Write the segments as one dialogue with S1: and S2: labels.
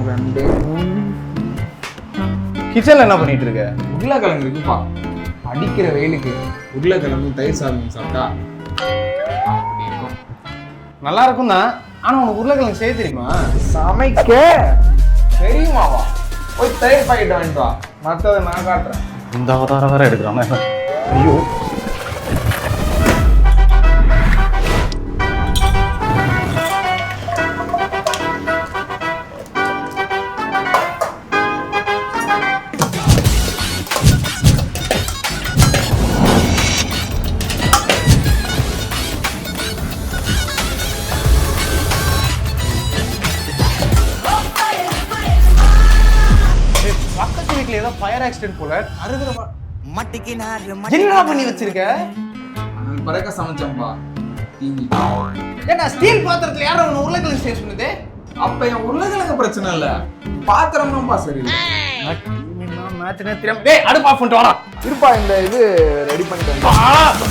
S1: 2
S2: கிச்சன்ல என்ன பண்ணிட்டு இருக்க?
S1: உருளைக்கிழங்கு இருக்குப்பா. அடிக்கிற வெயிலுக்கு உருளைக்கிழங்கு தயிர் சாதம் சாப்பிட்டா அப்படி இருக்கும்.
S2: நல்லா இருக்கும் தான். ஆனா உனக்கு உருளைக்கிழங்கு செய்ய தெரியுமா?
S1: சமைக்க தெரியுமாவா? போய் தயிர் பாக்கெட் வாங்கிட்டு வா, மற்றதை நான் காட்டுறேன்.
S2: இந்த அவதாரம் வேற எடுக்கிறாங்க. ஐயோ, பக்கத்து வீட்டுல ஏதோ ஃபயர் ஆக்சிடென்ட் போல அருகிற என்னடா பண்ணி வச்சிருக்க?
S1: நான் பறக்க சமைச்சேன்பா.
S2: ஏன்னா ஸ்டீல் பாத்திரத்துல யாரும் உன்னை உருளைக்கிழங்கு செய்ய சொன்னது?
S1: அப்ப என் உருளைக்கிழங்கு பிரச்சனை இல்ல, பாத்திரம் தான்ப்பா சரி.
S2: டேய், அடுப்பு ஆஃப் பண்ணிட்டு வாடா.
S1: இருப்பா, இந்த இது ரெடி பண்ணிட்டு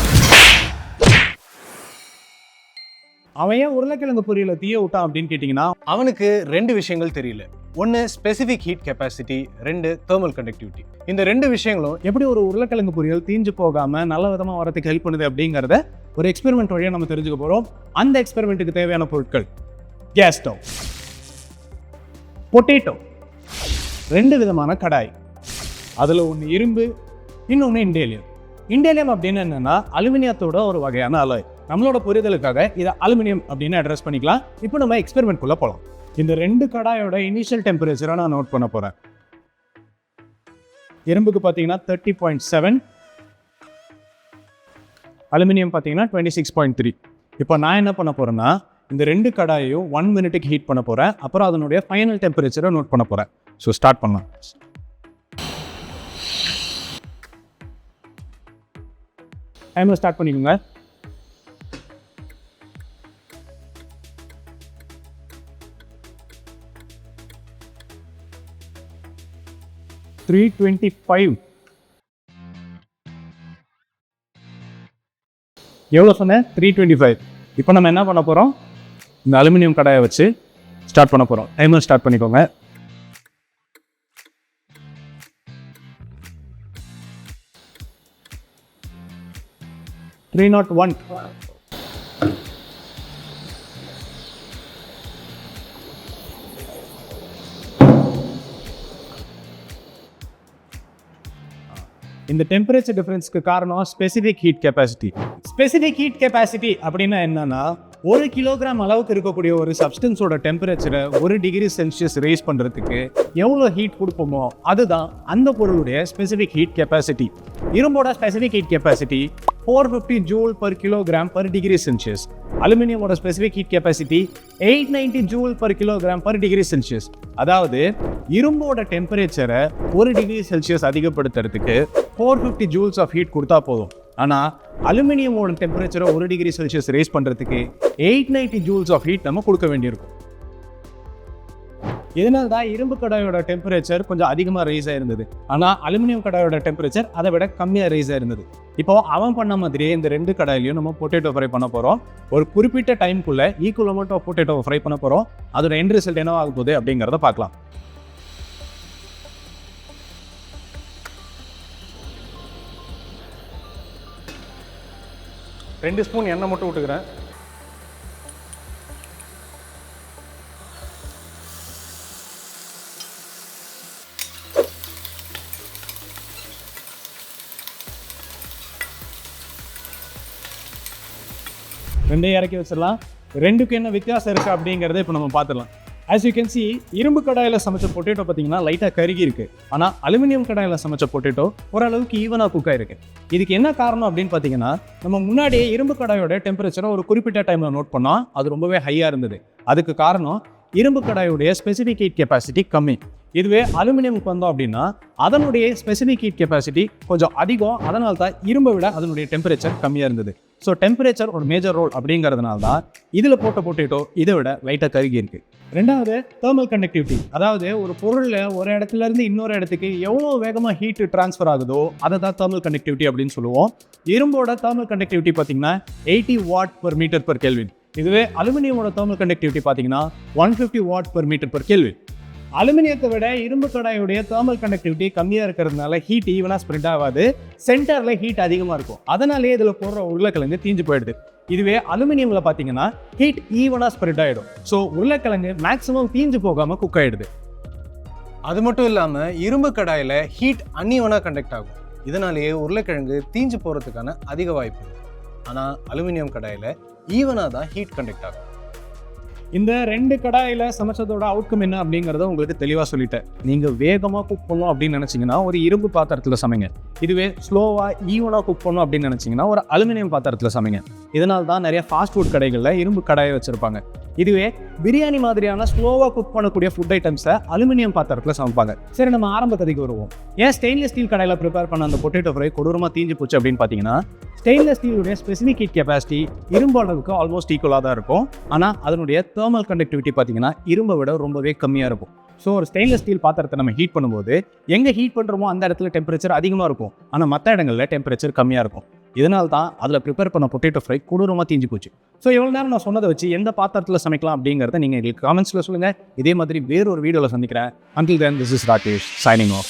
S3: அவன் ஏன் உருளைக்கிழங்கு பொரியல தீய விட்டான் அப்படின்னு கேட்டிங்கன்னா,
S2: அவனுக்கு 2 விஷயங்கள் தெரியல. ஒன்று specific heat capacity, 2 thermal conductivity. இந்த 2 விஷயங்களும்
S3: எப்படி ஒரு உருளைக்கிழங்கு பொரியல் தீஞ்சு போகாம நல்ல விதமா வரதுக்கு ஹெல்ப் பண்ணுது அப்படிங்கிறத ஒரு எக்ஸ்பெரிமெண்ட் வழியா நம்ம தெரிஞ்சுக்க போறோம். அந்த எக்ஸ்பெரிமெண்ட்டுக்கு தேவையான பொருட்கள்: கேஸ் ஸ்டவ், பொட்டேட்டோ, 2 விதமான கடாய், அதுல ஒன்று இரும்பு, இன்னொன்று இண்டேலியம். இண்டேலியம் அப்படின்னு என்னன்னா அலுமினியத்தோட ஒரு வகையான அலாய். நம்மளோட புரிதலுக்காக இதை அலுமினியம் அப்படின்னு அட்ரஸ் பண்ணிக்கலாம். இப்போ நம்ம எக்ஸ்பெரிமெண்ட் குள்ள போகலாம். இந்த 2 கடாயோட இனிஷியல் டெம்பரேச்சரை நான் நோட் பண்ண போறேன். இரும்புக்கு பார்த்தீங்கன்னா 30.7, அலுமினியம் பார்த்தீங்கன்னா 26.3. இப்போ நான் என்ன பண்ண போறேன்னா, இந்த 2 கடாயையும் 1 மினிட்டுக்கு ஹீட் பண்ண போறேன். அப்புறம் அதனுடைய ஃபைனல் டெம்பரேச்சரை நோட் பண்ண போறேன். ஸோ ஸ்டார்ட் பண்ணலாம். டைமர் ஸ்டார்ட் பண்ணிக்கோங்க. $325. எவ்வளோ சொன்னேன்? 325. இப்போ நம்ம என்ன பண்ண போகிறோம்? இந்த அலுமினியம் கடாயை வச்சு ஸ்டார்ட் பண்ண போகிறோம். டைமர் ஸ்டார்ட் பண்ணிக்கோங்க. $301. இந்த டெம்பரேச்சர் டிஃபரன்ஸ்க்கு காரணம் specific heat capacity. Specific heat capacity அப்படின்னா என்னன்னா, 1 கிலோகிராம் அளவுக்கு இருக்கக்கூடிய ஒரு சப்ஸ்டன்ஸோட டெம்பரேச்சரை 1 டிகிரி செல்சியஸ் ரேஸ் பண்ணுறதுக்கு எவ்வளோ ஹீட் கொடுப்போமோ அதுதான் அந்த பொருளுடைய ஸ்பெசிஃபிக் ஹீட் கெப்பாசிட்டி. இரும்போட specific heat capacity 450 joule per kilogram per degree celsius. அலுமினியமோட specific heat capacity 890 joule per kilogram per degree celsius. அதாவது இரும்போட டெம்பரேச்சரை 1 டிகிரி செல்சியஸ் அதிகப்படுத்துறதுக்கு 450 ஜூல்ஸ் ஆஃப் ஹீட் கொடுத்தா போதும். ஆனால் அலுமினியமோட டெம்பரேச்சரை 1 டிகிரி செல்சியஸ் ரேஸ் பண்ணுறதுக்கு 890 ஜூல்ஸ் ஆஃப் ஹீட் நம்ம கொடுக்க வேண்டியிருக்கும். இதனால தான் இரும்பு கடாயோட டெம்பரேச்சர் கொஞ்சம் அதிகமாக ரைஸ் ஆயிருந்தது. ஆனால் அலுமினியம் கடாயோட டெம்பரேச்சர் அதை விட கம்மியாக ரைஸ் ஆயிருந்தது. இப்போ அவன் பண்ண மாதிரியே இந்த 2 கடாயிலையும் நம்ம பொட்டேட்டோ ஃப்ரை பண்ண போகிறோம். ஒரு குறிப்பிட்ட டைமுக்குள்ள equal amount of potato fry பண்ண போகிறோம். அதோட எண்ட் ரிசல்ட் என்ன ஆக போகுது அப்படிங்கிறத பார்க்கலாம்.
S2: ரெண்டு ஸ்பூன் எண்ணெய் மட்டும் விட்டுக்கிறேன்.
S3: ரெண்டையும் இறக்கி வச்சிடலாம். 2க்கு என்ன வித்தியாசம் இருக்குது அப்படிங்கிறத இப்போ நம்ம பார்த்துடலாம். ஆஸ் யூ கேன் சி, இரும்பு கடாயில் சமைச்ச பொட்டேட்டோ பார்த்தீங்கன்னா லைட்டாக கருகி இருக்குது. ஆனால் அலுமினியம் கடாயில் சமைச்ச பொட்டேட்டோ ஓரளவுக்கு ஈவனாக குக் ஆயிருக்கு. இதுக்கு என்ன காரணம் அப்படின்னு பார்த்தீங்கன்னா, நம்ம முன்னாடியே இரும்பு கடாயோட டெம்பரேச்சரை ஒரு குறிப்பிட்ட டைமில் நோட் பண்ணோம். அது ரொம்பவே ஹையாக இருந்தது. அதுக்கு காரணம் இரும்பு கடாயுடைய ஸ்பெசிஃபிக் ஹீட் கெப்பாசிட்டி கம்மி. இதுவே அலுமினியமுக்கு வந்தோம் அப்படின்னா அதனுடைய ஸ்பெசிஃபிக் ஹீட் கெப்பாசிட்டி கொஞ்சம் அதிகம். அதனால தான் இரும்பை விட அதனுடைய டெம்பரேச்சர் கம்மியாக இருந்தது. ஸோ டெம்பரேச்சர் ஒரு மேஜர் ரோல் அப்படிங்கிறதுனால தான் இதில் போட்ட பொட்டேட்டோ இதை விட லைட்டாக கருகி இருக்குது. ரெண்டாவது, தெர்மல் கண்டக்டிவிட்டி. அதாவது ஒரு பொருளில் ஒரு இடத்துல இருந்து இன்னொரு இடத்துக்கு எவ்வளோ வேகமாக ஹீட்டு டிரான்ஸ்ஃபர் ஆகுதோ அதை தான் தெர்மல் கண்டக்டிவிட்டி அப்படின்னு சொல்லுவோம். இரும்போட தெர்மல் கண்டக்டிவிட்டி பார்த்தீங்கன்னா 80 watt per metre per kelvin. இதுவே அலுமினியமோட தெர்மல் கண்டக்டிவிட்டி பார்த்தீங்கன்னா 150 watt per metre per kelvin. அலுமினியத்தை விட இரும்பு கடாயுடைய தேர்மல் கண்டக்டிவிட்டி கம்மியாக இருக்கிறதுனால ஹீட் ஈவனாக ஸ்ப்ரெட் ஆகாது, சென்டரில் ஹீட் அதிகமாக இருக்கும். அதனாலேயே இதில் போடுற உருளைக்கிழங்கு தீஞ்சு போயிடுது. இதுவே அலுமினியமில் பார்த்தீங்கன்னா ஹீட் ஈவனாக ஸ்ப்ரெட் ஆகிடும். ஸோ உருளைக்கிழங்கு மேக்ஸிமம் தீஞ்சு போகாமல் குக் ஆகிடுது.
S2: அது மட்டும் இல்லாமல் இரும்பு கடாயில் ஹீட் அன்ஈவனாக கண்டக்ட் ஆகும். இதனாலேயே உருளைக்கிழங்கு தீஞ்சு போகிறதுக்கான அதிக வாய்ப்பு. ஆனால் அலுமினியம் கடாயில் ஈவனாக தான் ஹீட் கண்டக்ட் ஆகும்.
S3: இந்த 2 கடாயில் சமைச்சதோட அவுட்கம் என்ன அப்படிங்கிறத உங்களுக்கு தெளிவாக சொல்லிட்டேன். நீங்கள் வேகமாக குக் பண்ணணும் அப்படின்னு நினச்சிங்கன்னா ஒரு இரும்பு பாத்திரத்தில் சமைங்க. இதுவே ஸ்லோவாக ஈவனாக குக் பண்ணணும் அப்படின்னு நினச்சிங்கன்னா ஒரு அலுமினியம் பாத்திரத்தில் சமைங்க. இதனால தான் நிறைய ஃபாஸ்ட் ஃபுட் கடைகளில் இரும்பு கடாயை வச்சுருப்பாங்க. இதுவே பிரியாணி மாதிரியான ஸ்லோவாக குக் பண்ணக்கூடிய ஃபுட் ஐட்டம்ஸை அலுமினியம் பாத்திரத்தில் சமைப்பாங்க. சரி, நம்ம ஆரம்ப கதைக்கு வருவோம். ஏன் ஸ்டெயின்லெஸ் ஸ்டீல் கடாயில் ப்ரிப்பேர் பண்ண அந்த பொட்டேட்டோ ஃப்ரை கொடூரமாக தீஞ்சு போச்சு அப்படின்னு பார்த்தீங்கன்னா, ஸ்டெயின்லெஸ் ஸ்டீலுடைய ஸ்பெசிஃபிக் ஹீட் கெப்பாசிட்டி இரும்பு அளவுக்கு ஆல்மோஸ்ட் ஈக்குவலாக தான் இருக்கும். ஆனால் அதனுடைய தேர்மல் கண்டக்டிவிட்டி பார்த்தீங்கன்னா இரும்பை விட ரொம்பவே கம்மியாக இருக்கும். ஸோ ஒரு ஸ்டெயின்லெஸ் ஸ்டீல் பாத்திரத்தை நம்ம ஹீட் பண்ணும்போது எங்கே ஹீட் பண்ணுறோமோ அந்த இடத்துல டெம்பரேச்சர் அதிகமாக இருக்கும், ஆனால் மற்ற இடங்களில் டெம்பரேச்சர் கம்மியாக இருக்கும். இதனால தான் அதில் ப்ரிப்பேர் பண்ண பொட்டேட்டோ ஃப்ரை கொடூரமாக தீஞ்சு போச்சு. ஸோ இவ்வளோ நேரம் நான் சொன்னதை வச்சு எந்த பாத்திரத்தில் சமைக்கலாம் அப்படிங்கிறத நீங்கள் எங்களுக்கு காமெண்ட்ஸில் சொல்லுங்கள். இதே மாதிரி வேறொரு வீடியோவில் சந்திக்கிறேன். Until then, this is Rakesh signing off.